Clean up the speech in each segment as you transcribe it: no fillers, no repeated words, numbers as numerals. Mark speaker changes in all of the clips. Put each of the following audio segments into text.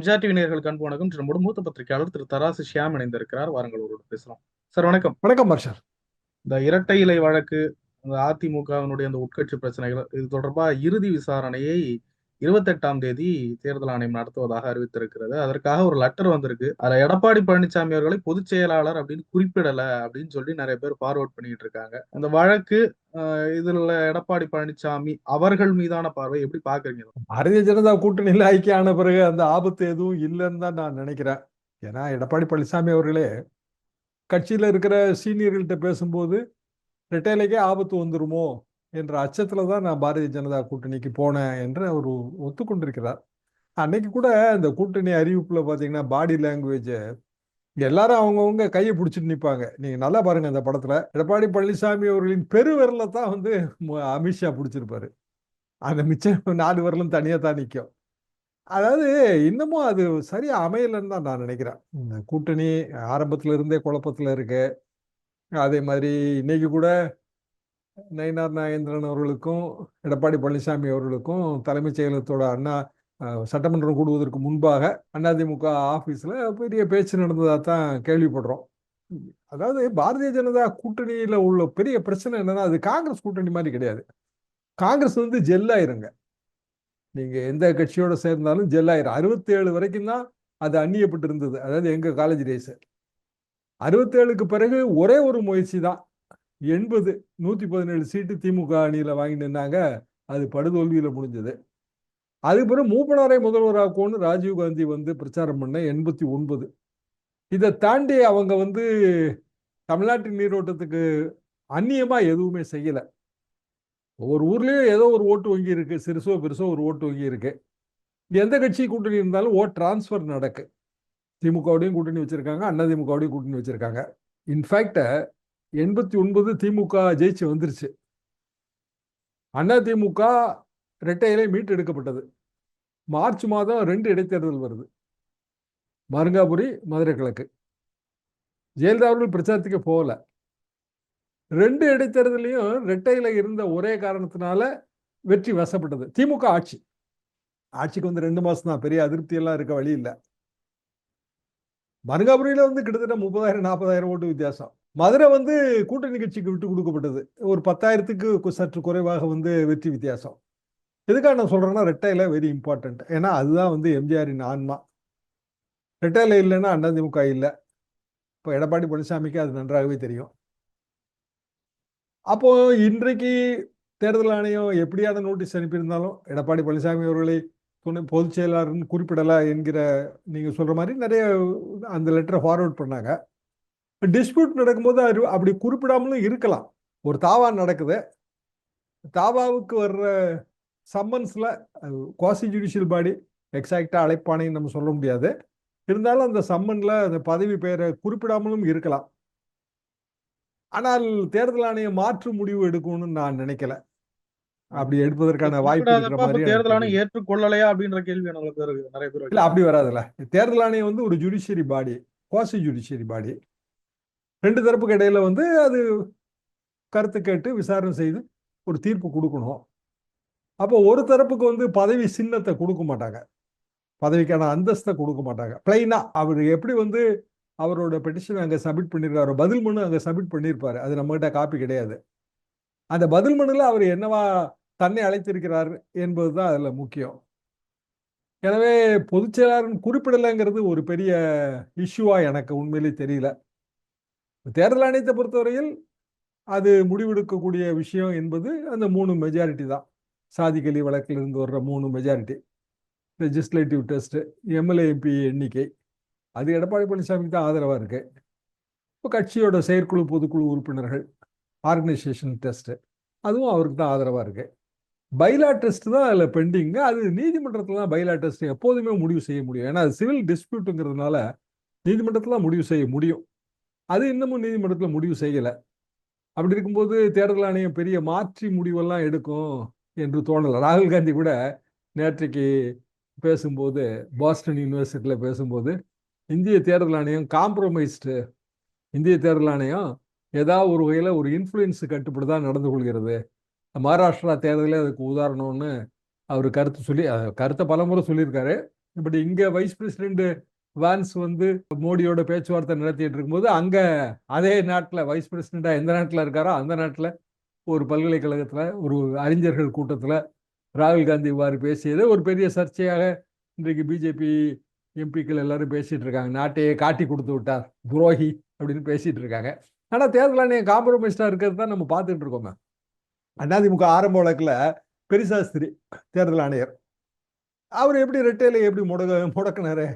Speaker 1: MGR TV நேயர்களுக்கு அன்பு வணக்கம். நம்முடைய மூத்த பத்திரிகையாளர் திரு தராசு ஷியாம் இணைந்திருக்கிறார். வாருங்கள் அவரோடு பேசலாம். சார் வணக்கம்.
Speaker 2: வணக்கம் ஹர்ஷர்.
Speaker 1: இந்த இரட்டை இலை வழக்கு, அந்த அதிமுகவினுடைய அந்த உட்கட்சி பிரச்சனைகள், இது தொடர்பாக இறுதி விசாரணையை 28ஆம் தேதி தேர்தல் ஆணையம் நடத்துவதாக அறிவித்திருக்கிறது. அதற்காக ஒரு லெட்டர் வந்திருக்கு. அதுல எடப்பாடி பழனிசாமி அவர்களை பொதுச் செயலாளர் அப்படின்னு குறிப்பிடல அப்படின்னு சொல்லி நிறைய பேர் ஃபார்வர்ட் பண்ணிட்டு இருக்காங்க. அந்த வழக்கு இதுல எடப்பாடி பழனிசாமி அவர்கள் மீதான பார்வை எப்படி பாக்குறீங்க?
Speaker 2: பாரதிய ஜனதா கூட்டணியில் ஐக்கிய பிறகு அந்த ஆபத்து எதுவும் இல்லைன்னு தான் நான் நினைக்கிறேன். ஏன்னா எடப்பாடி பழனிசாமி அவர்களே கட்சியில் இருக்கிற சீனியர்கள்ட்ட பேசும்போது ரெட்டைலைக்கே ஆபத்து வந்துருமோ என்ற அச்சத்துல தான் நான் பாரதிய ஜனதா கூட்டணிக்கு போனேன் என்று அவர் ஒத்துக்கொண்டிருக்கிறார். அன்னைக்கு கூட இந்த கூட்டணி அறிவிப்புல பாத்தீங்கன்னா பாடி லாங்குவேஜ் எல்லாரும் அவங்கவுங்க கையை பிடிச்சிட்டு நிற்பாங்க. நீங்க நல்லா பாருங்க, அந்த படத்துல எடப்பாடி பழனிசாமி அவர்களின் பெருவிரல தான் அமித்ஷா பிடிச்சிருப்பாரு. அந்த மிச்சம் 4 விரலும் தனியா தான் நிற்கும். அதாவது இன்னமும் அது சரியா அமையலன்னு தான் நான் நினைக்கிறேன். இந்த கூட்டணி ஆரம்பத்துல இருந்தே குழப்பத்துல இருக்கு. அதே மாதிரி இன்னைக்கு கூட நயினார் நாகேந்திரன் அவர்களுக்கும் எடப்பாடி பழனிசாமி அவர்களுக்கும் தலைமைச் செயலகத்தோட சட்டமன்றம் கூடுவதற்கு முன்பாக அதிமுக ஆபீஸ்ல பெரிய பேச்சு நடந்ததா தான் கேள்விப்படுறோம். அதாவது பாரதிய ஜனதா கூட்டணியில உள்ள பெரிய பிரச்சனை என்னன்னா, அது காங்கிரஸ் கூட்டணி மாதிரி கிடையாது. காங்கிரஸ் ஜெல்லாயிருங்க. நீங்க எந்த கட்சியோட சேர்ந்தாலும் ஜெல்லாயிரம். 67 வரைக்கும் தான் அது அந்நியப்பட்டு இருந்தது. அதாவது எங்க காலேஜ் டேஸ். 67க்கு பிறகு ஒரே ஒரு முயற்சி தான். 80 117 சீட்டு திமுக அணியில வாங்கி நின்னாங்க. அது படுதோல்வியில முடிஞ்சது. அதுக்கு பிறகு மூப்பனாரை முதல்வராக்கும்னு ராஜீவ்காந்தி பிரச்சாரம் பண்ண 89. இதை தாண்டி அவங்க தமிழ்நாட்டின் நீரோட்டத்துக்கு அந்நியமா எதுவுமே செய்யல. ஒவ்வொரு ஊர்லயும் ஏதோ ஒரு ஓட்டு வங்கி இருக்கு, சிறுசோ பெருசோ ஒரு ஓட்டு வங்கி இருக்கு. எந்த கட்சி கூட்டணி இருந்தாலும் ஓட் டிரான்ஸ்பர் நடக்கு. திமுகவோடையும் கூட்டணி வச்சிருக்காங்க, அதிமுகவோடையும் கூட்டணி வச்சிருக்காங்க. இன்ஃபேக்ட் 89 திமுக ஜெயிச்சு வந்துருச்சு. அதிமுக இரட்டையிலே மீட்டு எடுக்கப்பட்டது. மார்ச் மாதம் 2 இடைத்தேர்தல் வருது. மருங்காபுரி, மதுரை கிழக்கு. ஜெயலலிதா அவர்கள் பிரச்சாரத்துக்கு போகல. 2 இடைத்தேர்தலையும் இரட்டையில இருந்த ஒரே காரணத்தினால வெற்றி வசப்பட்டது. திமுக ஆட்சிக்கு 2 மாசம் தான். பெரிய அதிருப்தி எல்லாம் இருக்க வழி இல்லை. மருங்காபுரியில கிட்டத்தட்ட 30,000 40,000 ஓட்டு வித்தியாசம். மதுரை கூட்டணி கட்சிக்கு விட்டு கொடுக்கப்பட்டது. ஒரு 10,000க்கு சற்று குறைவாக வெற்றி வித்தியாசம். எதுக்காக நான் சொல்றேன்னா, ரெட்டையில வெரி இம்பார்ட்டன்ட். ஏன்னா அதுதான் எம்ஜிஆரின் ஆன்மா. ரெட்டையில இல்லைன்னா அதிமுக இல்லை. இப்போ எடப்பாடி பழனிசாமிக்கு அது நன்றாகவே தெரியும். அப்போ இன்றைக்கு தேர்தல் ஆணையம் எப்படியான நோட்டீஸ் அனுப்பியிருந்தாலும் எடப்பாடி பழனிசாமி அவர்களை பொதுச் செயலாளர்னு குறிப்பிடல என்கிற நீங்க சொல்ற மாதிரி நிறைய அந்த லெட்டரை ஃபார்வர்ட் பண்ணாங்க. டிஸ்பியூட் நடக்கும்போது அப்படி குறிப்பிடாமலும் இருக்கலாம். ஒரு தாவா நடக்குது. தாவாவுக்கு வர்ற சம்மன்ஸ்ல குவாசி ஜுடிஷியல் பாடி எக்ஸாக்டா அழைப்பானைன்னு நம்ம சொல்ல முடியாது. இருந்தாலும் அந்த சம்மன்ல அந்த பதவி பெயரை குறிப்பிடாமலும் இருக்கலாம். ஆனால் தேர்தல் ஆணையம் மாற்று முடிவு எடுக்கணும்னு நான் நினைக்கல. அப்படி எடுப்பதற்கான வாய்ப்பு இருக்கிற மாதிரி
Speaker 1: தேர்தல் ஆணையம் ஏற்றுக்கொள்ளலையா அப்படின்ற கேள்வி நிறைய பேர்
Speaker 2: இல்ல. அப்படி வராதுல்ல. தேர்தல் ஆணையம் ஒரு ஜுடிஷியரி பாடி, குவாசி ஜுடிஷியரி பாடி. 2 தரப்புக்கு இடையில அது கருத்து கேட்டு விசாரணை செய்து ஒரு தீர்ப்பு கொடுக்கணும். அப்போ ஒரு தரப்புக்கு பதவி சின்னத்தை கொடுக்க மாட்டாங்க, பதவிக்கான அந்தஸ்தை கொடுக்க மாட்டாங்க. பிளைனா அவர் எப்படி அவரோட பெட்டிஷன் அங்கே சப்மிட் பண்ணியிருக்காரு, பதில் மனு அங்கே சப்மிட் பண்ணியிருப்பாரு. அது நம்மகிட்ட காப்பி கிடையாது. அந்த பதில் மனுல அவர் என்னவா தன்னை அழைத்திருக்கிறார் என்பதுதான் அதுல முக்கியம். எனவே பொதுச் செயலாளர் குறிப்பிடலைங்கிறது ஒரு பெரிய இஷ்யூவா எனக்கு உண்மையிலே தெரியல. தேர்தல் ஆணையத்தை பொறுத்தவரையில் அது முடிவெடுக்கக்கூடிய விஷயம் என்பது அந்த 3 மெஜாரிட்டி தான். சாதிக்கலி வழக்கில் இருந்து வர்ற 3 majority, legislative test, MLA MP எண்ணிக்கை, அது எடப்பாடி பழனிசாமிக்கு தான் ஆதரவா இருக்கு. இப்போ கட்சியோட செயற்குழு பொதுக்குழு உறுப்பினர்கள், ஆர்கனைசேஷன் டெஸ்ட், அதுவும் அவருக்கு தான் ஆதரவா இருக்கு. பைலா டெஸ்ட் தான் அதில் பெண்டிங். அது நீதிமன்றத்தில் தான் பைலா டெஸ்ட் எப்போதுமே முடிவு செய்ய முடியும். ஏன்னா அது சிவில் டிஸ்பியூட்டுங்கிறதுனால நீதிமன்றத்தில் தான் முடிவு செய்ய முடியும். அது இன்னமும் நீதிமன்றத்தில் முடிவு செய்யலை. அப்படி இருக்கும்போது தேர்தல் ஆணையம் பெரிய மாற்றி முடிவெல்லாம் எடுக்கும் என்று தோணலை. ராகுல் காந்தி கூட நேற்றைக்கு பேசும்போது, பாஸ்டன் யூனிவர்சிட்டியில் பேசும்போது, இந்திய தேர்தல் ஆணையம் காம்ப்ரமைஸ்டு, இந்திய தேர்தல் ஆணையம் ஏதாவது ஒரு வகையில் ஒரு இன்ஃப்ளூயன்ஸ் கட்டுப்பட்டு தான் நடந்து கொள்கிறது, மகாராஷ்டிரா தேர்தலே அதுக்கு உதாரணம்னு அவர் கருத்தை பலமுறை சொல்லியிருக்காரு. இப்படி இங்க வைஸ் பிரசிடென்ட் வான்ஸ் வந்து மோடியோட பேச்சுவார்த்தை நடத்திட்டு இருக்கும்போது அங்க அதே நாட்டுல வைஸ் பிரசிடென்டா எந்த நாட்டுல இருக்காரோ அந்த நாட்டுல ஒரு பல்கலைக்கழகத்துல ஒரு அறிஞர்கள் கூட்டத்துல ராகுல் காந்தி இவ்வாறு பேசியது ஒரு பெரிய சர்ச்சையாக இன்றைக்கு பிஜேபி எம்பிக்கள் எல்லாரும் பேசிட்டு இருக்காங்க. நாட்டையே காட்டி கொடுத்து விட்டார் துரோகி அப்படின்னு பேசிட்டு இருக்காங்க. ஆனா தேர்தல் ஆணையம் காம்ப்ரமைஸ்டா இருக்கிறது தான் நம்ம பார்த்துட்டு இருக்கோமே. அதிமுக ஆரம்ப வழக்குல பெரிசாஸ்திரி தேர்தல் ஆணையர் அவர் எப்படி ரெட்டையில எப்படி முடக்கினாரு?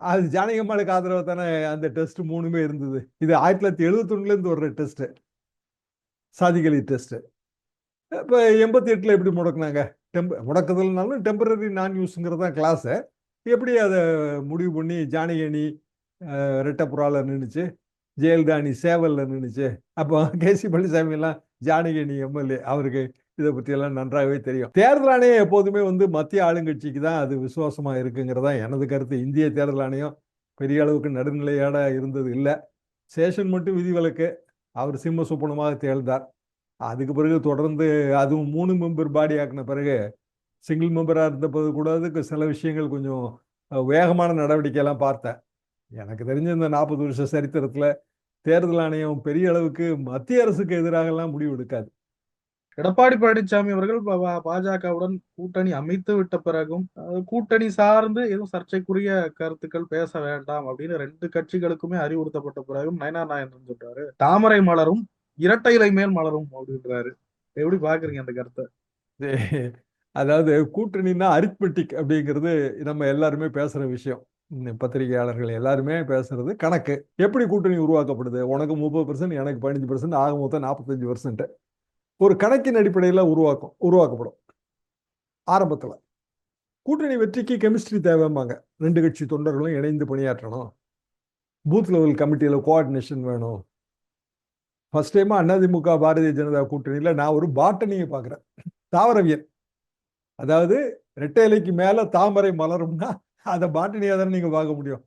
Speaker 2: அது ஜானகியம்மாளுக்கு ஆதரவு தானே அந்த டெஸ்ட் 3மே இருந்தது. இது 1971 இருந்து வர்ற டெஸ்ட், சாதிகளி டெஸ்ட். இப்போ 88 எப்படி முடக்குனாங்க? முடக்குதல்னாலும் டெம்பரரி நான் யூஸ்ங்கிறது தான் கிளாஸ். எப்படி அதை முடிவு பண்ணி ஜானகி அணி ரெட்டப்புறால நின்றுச்சு, ஜெயலலிதா அணி சேவல்ல நின்றுச்சு. அப்போ கேசி பழனிசாமி எல்லாம் ஜானகி அணி எம்எல்ஏ, அவருக்கு இதை பற்றி எல்லாம் நன்றாகவே தெரியும். தேர்தல் ஆணையம் எப்போதுமே வந்து மத்திய ஆளுங்கட்சிக்கு தான் அது விசுவாசமா இருக்குங்கிறதா எனது கருத்து. இந்திய தேர்தல் ஆணையம் பெரிய அளவுக்கு நடுநிலையோட இருந்தது இல்லை. சேஷன் மட்டும் விதிவிலக்கு, அவர் சிம்ம சுப்பனமாக தேர்ந்தார். அதுக்கு பிறகு தொடர்ந்து அதுவும் 3 மெம்பர் பாடி ஆக்கின பிறகு சிங்கிள் மெம்பராக இருந்தபோது கூட அதுக்கு சில விஷயங்கள் கொஞ்சம் வேகமான நடவடிக்கையெல்லாம் பார்த்தேன். எனக்கு தெரிஞ்ச இந்த 40 வருஷ சரித்திரத்தில் தேர்தல் ஆணையம் பெரிய அளவுக்கு மத்திய அரசுக்கு எதிராக எல்லாம் முடிவு எடுக்காது.
Speaker 1: எடப்பாடி பழனிசாமி அவர்கள் பாஜகவுடன் கூட்டணி அமைத்து விட்ட பிறகும் கூட்டணி சார்ந்து எதுவும் சர்ச்சைக்குரிய கருத்துக்கள் பேச வேண்டாம் அப்படின்னு 2 கட்சிகளுக்குமே அறிவுறுத்தப்பட்ட பிறகும் நயனார் நாகேந்திரன் சொல்றாரு தாமரை மலரும் இரட்டை இலை மேல் மலரும் அப்படின்றாரு. எப்படி பாக்குறீங்க அந்த கருத்தை?
Speaker 2: அதாவது கூட்டணின்னா அரித்மெட்டிக் அப்படிங்கிறது நம்ம எல்லாருமே பேசுற விஷயம். பத்திரிகையாளர்கள் எல்லாருமே பேசுறது கணக்கு. எப்படி கூட்டணி உருவாக்கப்படுது? உனக்கு 30%, எனக்கு 15%, ஆக மொத்தம் 45%. ஒரு கணக்கின் அடிப்படையில் உருவாக்கப்படும். ஆரம்பத்தில் கூட்டணி வெற்றிக்கு கெமிஸ்ட்ரி தேவைம்பாங்க. 2 கட்சி தொண்டர்களும் இணைந்து பணியாற்றணும், பூத் லெவல் கமிட்டியில கோஆர்டினேஷன் வேணும். ஃபர்ஸ்ட் டைமா அதிமுக பாரதிய ஜனதா கூட்டணியில நான் ஒரு பாட்டனியை பார்க்குறேன், தாவரவியல். அதாவது ரெட்டை இலைக்கு மேல தாமரை மலரும்னா அதை பாட்டனியா தானே நீங்க பார்க்க முடியும்.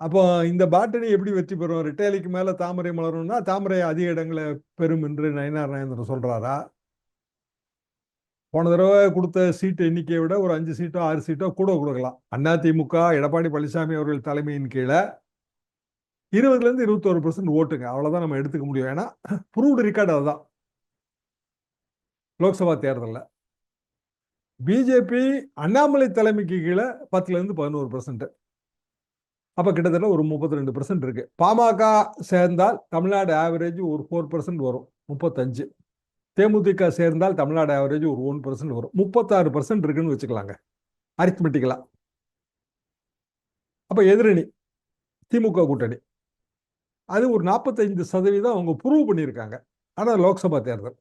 Speaker 2: அப்போ இந்த பாட்டனி எப்படி வெற்றி பெறும்? ரெட்டை இலைக்கு மேல தாமரை மலரும்னா தாமரை அதிக இடங்களை பெறும் என்று நயனார் நாகேந்திரன் சொல்றாரா? போன தடவை கொடுத்த சீட்டு எண்ணிக்கையை விட ஒரு 5 சீட்டோ 6 சீட்டோ கூட கொடுக்கலாம். அதிமுக எடப்பாடி பழனிசாமி அவர்கள் தலைமையின் கீழே 20% 21% ஓட்டுங்க, அவ்வளவுதான் நம்ம எடுத்துக்க முடியும். ஏன்னா ப்ரூவ்டு ரெக்கார்டு அதுதான். லோக்சபா தேர்தலில் பிஜேபி அண்ணாமலை தலைமைக்கு கீழே 10% 11%. அப்ப கிட்டத்தட்ட ஒரு 32% இருக்கு. பாமக சேர்ந்தால் தமிழ்நாடு ஆவரேஜ் ஒரு 4% வரும், 35. தேமுதிக சேர்ந்தால் தமிழ்நாடு ஆவரேஜ் ஒரு 1% வரும், 36% இருக்குன்னு வச்சுக்கலாங்க அரித்மெட்டிக்கலா. அப்ப எதிரணி திமுக கூட்டணி அது ஒரு 45% அவங்க ப்ரூவ் பண்ணியிருக்காங்க. ஆனா லோக்சபா தேர்தல்,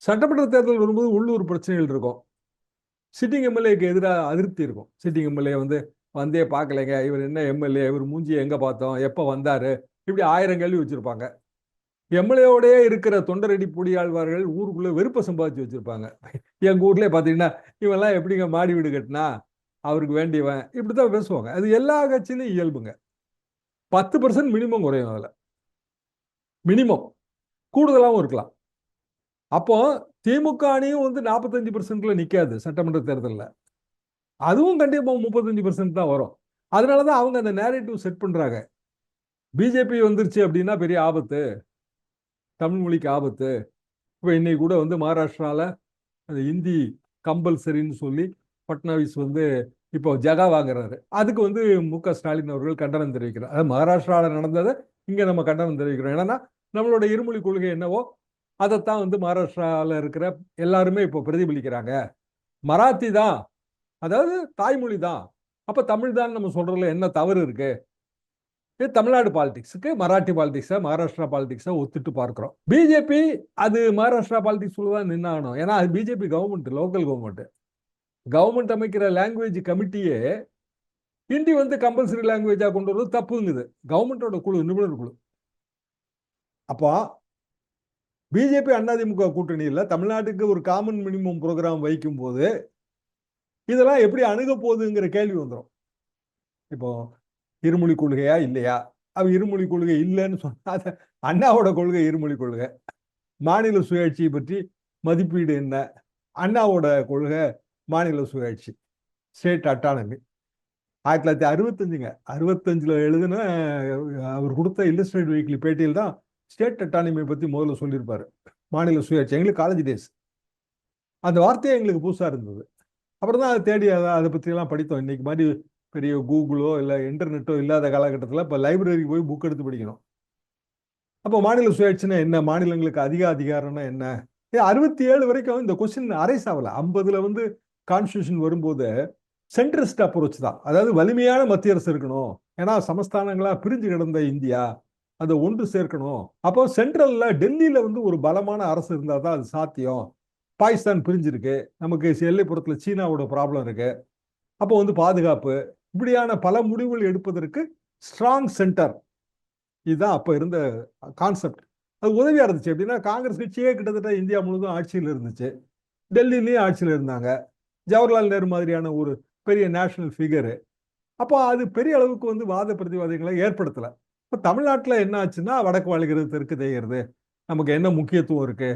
Speaker 2: சட்டமன்ற தேர்தல் வரும்போது உள்ளூர் பிரச்சனைகள் இருக்கும். சிட்டிங் எம்எல்ஏக்கு எதிராக அதிருப்தி இருக்கும். சிட்டிங் எம்எல்ஏ வந்தே பார்க்கலைங்க, இவர் என்ன எம்எல்ஏ, இவர் மூஞ்சியை எங்க பார்த்தோம், எப்ப வந்தாரு, இப்படி 1000 கேள்வி வச்சிருப்பாங்க. எம்எல்ஏவோடய இருக்கிற தொண்டரடி பொடியாழ்வார்கள் ஊருக்குள்ள வெறுப்பை சம்பாதிச்சு வச்சிருப்பாங்க. எங்க ஊர்லயே பாத்தீங்கன்னா இவெல்லாம் எப்படிங்க மாடி வீடு கட்டினா, அவருக்கு வேண்டியவன், இப்படித்தான் பேசுவாங்க. அது எல்லா கட்சியிலும் இயல்புங்க. 10% மினிமம் குறையும், அதுல மினிமம் கூடுதலாகவும் இருக்கலாம். அப்போ திமுக அணியும் 45%ல நிக்காது சட்டமன்ற தேர்தலில், அதுவும் கண்டிப்பா 35% தான் வரும். அதனாலதான் அவங்க அந்த நேரேட்டிவ் செட் பண்றாங்க. பிஜேபி வந்துருச்சு அப்படின்னா பெரிய ஆபத்து, தமிழ் மொழிக்கு ஆபத்து. இப்போ இன்னைக்கு கூட மகாராஷ்டிரால அந்த இந்தி கம்பல்சரின்னு சொல்லி பட்னாவிஸ் இப்போ ஜகா வாங்குறாரு. அதுக்கு மு.க. ஸ்டாலின் அவர்கள் கண்டனம் தெரிவிக்கிறார். அது மகாராஷ்டிராவில் நடந்ததை இங்க நம்ம கண்டனம் தெரிவிக்கிறோம். ஏன்னா நம்மளோட இருமொழி கொள்கை என்னவோ அதைத்தான் மகாராஷ்டிராவில் இருக்கிற எல்லாருமே இப்போ பிரதிபலிக்கிறாங்க. மராத்தி தான், அதாவது தாய்மொழி தான், அப்ப தமிழ் தான் நம்ம சொல்றதுல என்ன தவறு இருக்கு? தமிழ்நாடு பாலிடிக்ஸுக்கு மராட்டி பாலிடிக்ஸை மகாராஷ்டிரா பாலிடிக்ஸை ஒத்துட்டு பார்க்கிறோம். பிஜேபி அது மகாராஷ்டிரா பாலிடிக்ஸ் தான் நின்னாகணும். ஏன்னா அது பிஜேபி கவர்மெண்ட், லோக்கல் கவர்மெண்ட் அமைக்கிற லாங்குவேஜ் கமிட்டியே ஹிந்தி கம்பல்சரி லாங்குவேஜா கொண்டு வருவது தப்புங்குது கவர்மெண்டோட குழு, நிபுணர் குழு. அப்போ பிஜேபி அதிமுக கூட்டணியில் தமிழ்நாட்டுக்கு ஒரு காமன் மினிமம் ப்ரோக்ராம் வைக்கும் போது இதெல்லாம் எப்படி அணுக போகுதுங்கிற கேள்வி வந்துடும். இப்போ இருமொழி கொள்கையா இல்லையா? அவ இருமொழி கொள்கை இல்லைன்னு சொன்னா அண்ணாவோட கொள்கை இருமொழி கொள்கை. மாநில சுயாட்சியை பற்றி மதிப்பீடு என்ன? அண்ணாவோட கொள்கை மாநில சுயாட்சி. State autonomy. 1965ங்க, 65ல் எழுதின அவர் கொடுத்த இல்லஸ்ட்ரேட் வீக்லி பேட்டியில் தான் ஸ்டேட் அட்டானமியை பற்றி முதல்ல சொல்லியிருப்பாரு. மாநில சுயாட்சி எங்களுக்கு காலேஜ் டேஸ் அந்த வார்த்தையே எங்களுக்கு புதுசாக இருந்தது. அப்புறம் தான் அதை தேடி அதை பற்றியெல்லாம் படித்தோம். இன்னைக்கு மாதிரி பெரிய கூகுளோ இல்லை இன்டர்நெட்டோ இல்லாத காலகட்டத்தில் இப்போ லைப்ரரிக்கு போய் புக் எடுத்து படிக்கணும். அப்போ மாநில சுயாட்சினா என்ன, மாநிலங்களுக்கு அதிகாரம்னா என்ன? 67 வரைக்கும் இந்த கொஸ்டின் அரைஸ் ஆகல. 50ல் கான்ஸ்டியூஷன் வரும்போது சென்ட்ரிஸ்ட் அப்ரோச் தான், அதாவது வலிமையான மத்திய அரசு இருக்கணும். ஏன்னா சமஸ்தானங்களா பிரிஞ்சு கிடந்த இந்தியா, அதை ஒன்று சேர்க்கணும். அப்போ சென்ட்ரல்ல டெல்லியில ஒரு பலமான அரசு இருந்தால் தான் அது சாத்தியம். பாகிஸ்தான் பிரிஞ்சிருக்கு, நமக்கு எல்லைப்புறத்துல சீனாவோட ப்ராப்ளம் இருக்கு. அப்போ பாதுகாப்பு, இப்படியான பல முடிவுகள் எடுப்பதற்கு ஸ்ட்ராங் சென்டர், இதுதான் அப்ப இருந்த கான்செப்ட். அது உதவியா இருந்துச்சு. எப்படின்னா காங்கிரஸ் கட்சியே கிட்டத்தட்ட இந்தியா முழுவதும் ஆட்சியில் இருந்துச்சு, டெல்லியிலேயும் ஆட்சியில் இருந்தாங்க. ஜவஹர்லால் நேரு மாதிரியான ஒரு பெரிய நேஷனல் ஃபிகரு. அப்போ அது பெரிய அளவுக்கு வாத பிரதிவாதங்களை ஏற்படுத்தல. இப்போ தமிழ்நாட்டில் என்ன ஆச்சுன்னா, வடக்கு வாழ்கிறது தெற்கு தேய்கிறது, நமக்கு என்ன முக்கியத்துவம் இருக்கு,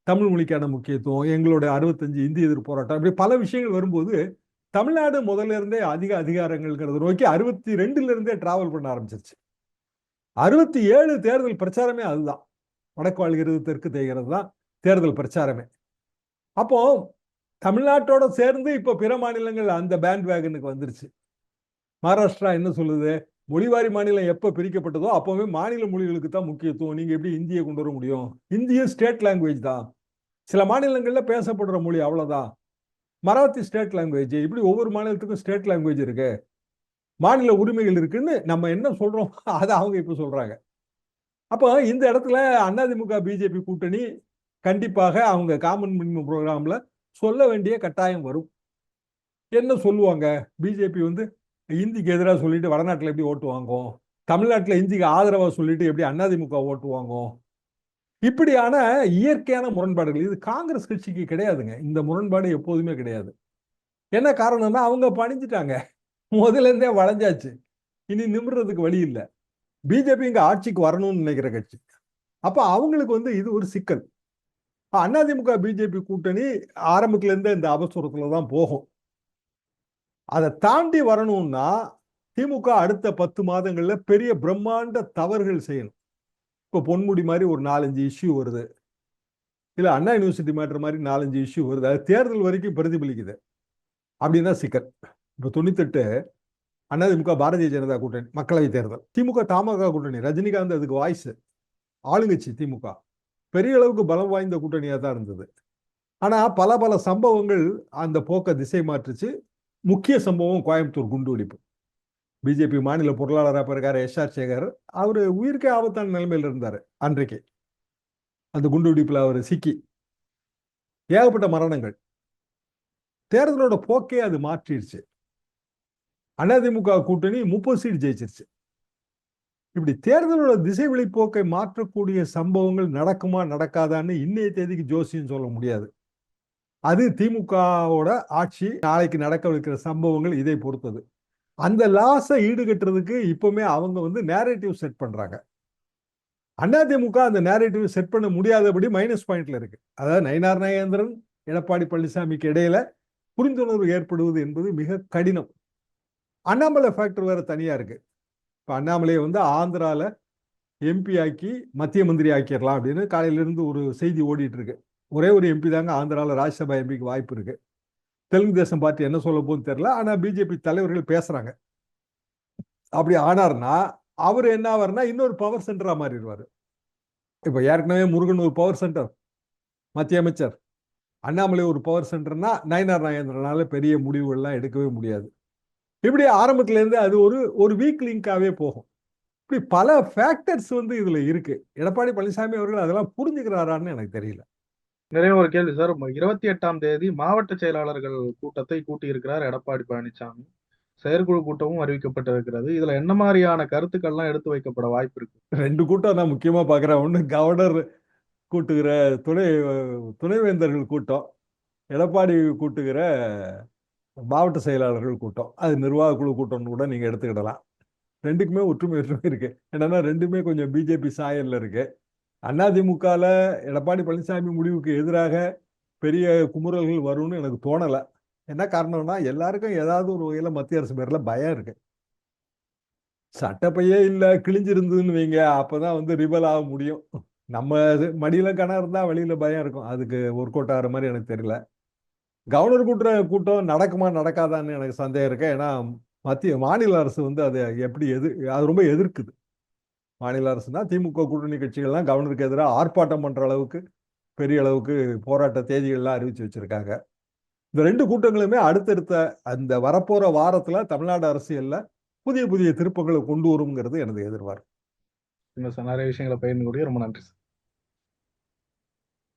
Speaker 2: தமிழ் மொழிக்கான முக்கியத்துவம், எங்களோட 65 இந்திய எதிர்ப்பு போராட்டம், இப்படி பல விஷயங்கள் வரும்போது தமிழ்நாடு முதல்ல இருந்தே அதிகாரங்கள்ங்கிறத நோக்கி 62ல இருந்தே டிராவல் பண்ண ஆரம்பிச்சிருச்சு. 67 தேர்தல் பிரச்சாரமே அதுதான், வடக்கு வாழ்கிறது தெற்கு தேய்கிறது தான் தேர்தல் பிரச்சாரமே. அப்போ தமிழ்நாட்டோட சேர்ந்து இப்ப பிற மாநிலங்கள் அந்த பேண்ட் வேகனுக்கு வந்துருச்சு. மகாராஷ்டிரா என்ன சொல்லுது, மொழிவாரி மாநிலம் எப்ப பிரிக்கப்பட்டதோ அப்பவே மாநில மொழிகளுக்கு தான் முக்கியத்துவம், நீங்க எப்படி இந்தியை கொண்டு வர முடியும், இந்திய ஸ்டேட் லாங்குவேஜ் தான், சில மாநிலங்கள்ல பேசப்படுற மொழி அவ்வளவுதான், மராத்தி ஸ்டேட் லாங்குவேஜ், இப்படி ஒவ்வொரு மாநிலத்துக்கும் ஸ்டேட் லாங்குவேஜ் இருக்கு, மாநில உரிமைகள் இருக்குன்னு நம்ம என்ன சொல்றோம் அதை அவங்க இப்ப சொல்றாங்க. அப்போ இந்த இடத்துல அதிமுக பிஜேபி கூட்டணி கண்டிப்பாக அவங்க காமன் மினிமம் ப்ரோக்ராம்ல சொல்ல வேண்டிய கட்டாயம் வரும். என்ன சொல்லுவாங்க, பிஜேபி இந்திக்கு எதிராக சொல்லிட்டு வடநாட்டில் எப்படி ஓட்டு வாங்கும், தமிழ்நாட்டில் இந்திக்கு ஆதரவாக சொல்லிட்டு எப்படி அதிமுக ஓட்டு வாங்கும், இப்படியான இயற்கையான முரண்பாடுகள். இது காங்கிரஸ் கட்சிக்கு கிடையாதுங்க, இந்த முரண்பாடு எப்போதுமே கிடையாது. என்ன காரணம்னா அவங்க பணிஞ்சிட்டாங்க, முதல்ல இருந்தே வளைஞ்சாச்சு, இனி நிமிடுறதுக்கு வழி இல்லை. பிஜேபி இங்க ஆட்சிக்கு வரணும்னு நினைக்கிற கட்சி. அப்ப அவங்களுக்கு இது ஒரு சிக்கல். அதிமுக பிஜேபி கூட்டணி ஆரம்பத்துல இருந்தே இந்த அவசரத்துல தான் போகும். அதை தாண்டி வரணும்னா திமுக அடுத்த 10 மாதங்கள்ல பெரிய பிரம்மாண்ட தவறுகள் செய்யணும். இப்போ பொன்முடி மாதிரி ஒரு 4-5 இஷ்யூ வருது, இல்ல அண்ணா யூனிவர்சிட்டி மேட்டர் மாதிரி 4-5 இஷ்யூ வருது, அது தேர்தல் வரைக்கும் பிரதிபலிக்குது. அப்படின்னா சிக்கல். இப்போ 98 அதிமுக பாரதிய ஜனதா கூட்டணி மக்களவை தேர்தல், திமுக தமாக கூட்டணி, ரஜினிகாந்த் அதுக்கு வாய்ஸ், ஆளுங்கட்சி திமுக பெரிய அளவுக்கு பலம் வாய்ந்த கூட்டணியா தான் இருந்தது. ஆனா பல பல சம்பவங்கள் அந்த போக்க திசை மாற்றுச்சு. முக்கிய சம்பவம் கோயம்புத்தூர் குண்டுவெடிப்பு. பிஜேபி மாநில பொருளாளராக இருக்காரு எஸ்.ஆர். சேகர், அவரு உயிருக்கே ஆபத்தான நிலைமையில் இருந்தாரு அன்றைக்கு. அந்த குண்டுவெடிப்புல அவர் சிக்கி ஏகப்பட்ட மரணங்கள். தேர்தலோட போக்கே அது மாற்றிடுச்சு. அதிமுக கூட்டணி 30 சீட் ஜெயிச்சிருச்சு. இப்படி தேர்தலோட திசை வெளிப்போக்கை மாற்றக்கூடிய சம்பவங்கள் நடக்குமா நடக்காதான்னு இன்னைய தேதிக்கு ஜோசியம் சொல்ல முடியாது. அது திமுகவோட ஆட்சி நாளைக்கு நடக்க வைக்கிற சம்பவங்கள் இதை பொறுத்தது. அந்த லாஸை ஈடுகட்டுறதுக்கு இப்பவுமே அவங்க நேரேட்டிவ் செட் பண்றாங்க. அதிமுக அந்த நேரேட்டிவ் செட் பண்ண முடியாதபடி மைனஸ் பாயிண்ட்ல இருக்கு. அதாவது நயினார் நாகேந்திரன் எடப்பாடி பழனிசாமிக்கு இடையில புரிந்துணர்வு ஏற்படுவது என்பது மிக கடினம். அண்ணாமலை ஃபேக்டர் வேற தனியா இருக்கு. இப்ப அண்ணாமலையை ஆந்திரால எம்பி ஆக்கி மத்திய மந்திரி ஆக்கிடலாம் அப்படின்னு காலையிலிருந்து ஒரு செய்தி ஓடிட்டு இருக்கு. ஒரே ஒரு எம்பி தாங்க ஆந்திரால ராஜ்யசபா எம்பிக்கு வாய்ப்பு இருக்கு. தெலுங்கு தேசம் பார்ட்டி என்ன சொல்ல போகுதுன்னு தெரியல, ஆனா பிஜேபி தலைவர்கள் பேசுறாங்க. அப்படி ஆனார்னா அவர் என்ன ஆவார்னா இன்னொரு பவர் சென்டரா மாறிடுவாரு. இப்ப ஏற்கனவே முருகன் ஒரு பவர் சென்டர், மத்திய அமைச்சர், அண்ணாமலை ஒரு பவர் சென்டர்னா நயினார் நாகேந்திரனால பெரிய முடிவுகள்லாம் எடுக்கவே முடியாது. இப்படி ஆரம்பத்துல இருந்து அது ஒரு வீக் லிங்காவே போகும். இப்படி பல ஃபேக்டர்ஸ் இதுல இருக்கு. எடப்பாடி பழனிசாமி அவர்கள் அதெல்லாம் புரிஞ்சுக்கிறாரான்னு எனக்கு தெரியல.
Speaker 1: நிறைய ஒரு கேள்வி சார், 28ஆம் தேதி மாவட்ட செயலாளர்கள் கூட்டத்தை கூட்டியிருக்கிறார் எடப்பாடி பழனிசாமி. செயற்குழு கூட்டமும் அறிவிக்கப்பட்டிருக்கிறது. இதுல என்ன மாதிரியான கருத்துக்கள்லாம் எடுத்து வைக்கப்பட வாய்ப்பு இருக்கு?
Speaker 2: 2 கூட்டம் நான் முக்கியமா பாக்குறேன். ஒண்ணு கவர்னர் கூட்டுகிற துணைவேந்தர்கள் கூட்டம், எடப்பாடி கூட்டுகிற மாவட்ட செயலாளர்கள் கூட்டம், அது நிர்வாக குழு கூட்டம்னு கூட நீங்க எடுத்துக்கிடலாம். ரெண்டுக்குமே ஒற்றுமை இருக்கு. என்னன்னா ரெண்டுமே கொஞ்சம் பிஜேபி சாயல்ல இருக்கு. அதிமுகல எடப்பாடி பழனிசாமி முடிவுக்கு எதிராக பெரிய குமுறல்கள் வரும்னு எனக்கு தோணல. என்ன காரணம்னா எல்லாருக்கும் ஏதாவது ஒரு வகையில மத்திய அரசு பேர்ல பயம் இருக்கு. சட்டப்பையே இல்ல கிழிஞ்சிருந்ததுன்னு வைங்க, அப்பதான் ரிபல் ஆக முடியும். நம்ம மடியில கணம் இருந்தா வெளியில பயம் இருக்கும். அதுக்கு ஒர்க் அவுட் ஆகிற மாதிரி எனக்கு தெரியல. கவர்னர் கூட்டம் நடக்குமா நடக்காதான்னு எனக்கு சந்தேகம் இருக்கு. ஏன்னா மாநில அரசு அதை எப்படி அது ரொம்ப எதிர்க்குது. மாநில அரசுனா திமுக கூட்டணி கட்சிகள்லாம் கவர்னருக்கு எதிராக ஆர்ப்பாட்டம் பண்ற அளவுக்கு பெரிய அளவுக்கு போராட்ட தேதிகள்லாம் அறிவிச்சு வச்சிருக்காங்க. இந்த 2 கூட்டங்களுமே அடுத்தடுத்த அந்த வரப்போற வாரத்துல தமிழ்நாடு அரசியல்ல புதிய புதிய திருப்பங்களை கொண்டு வருங்கிறது எனது எதிர்பார்ப்பு.
Speaker 1: நிறைய விஷயங்களை பகிர்ந்து கூடிய ரொம்ப நன்றி சார்.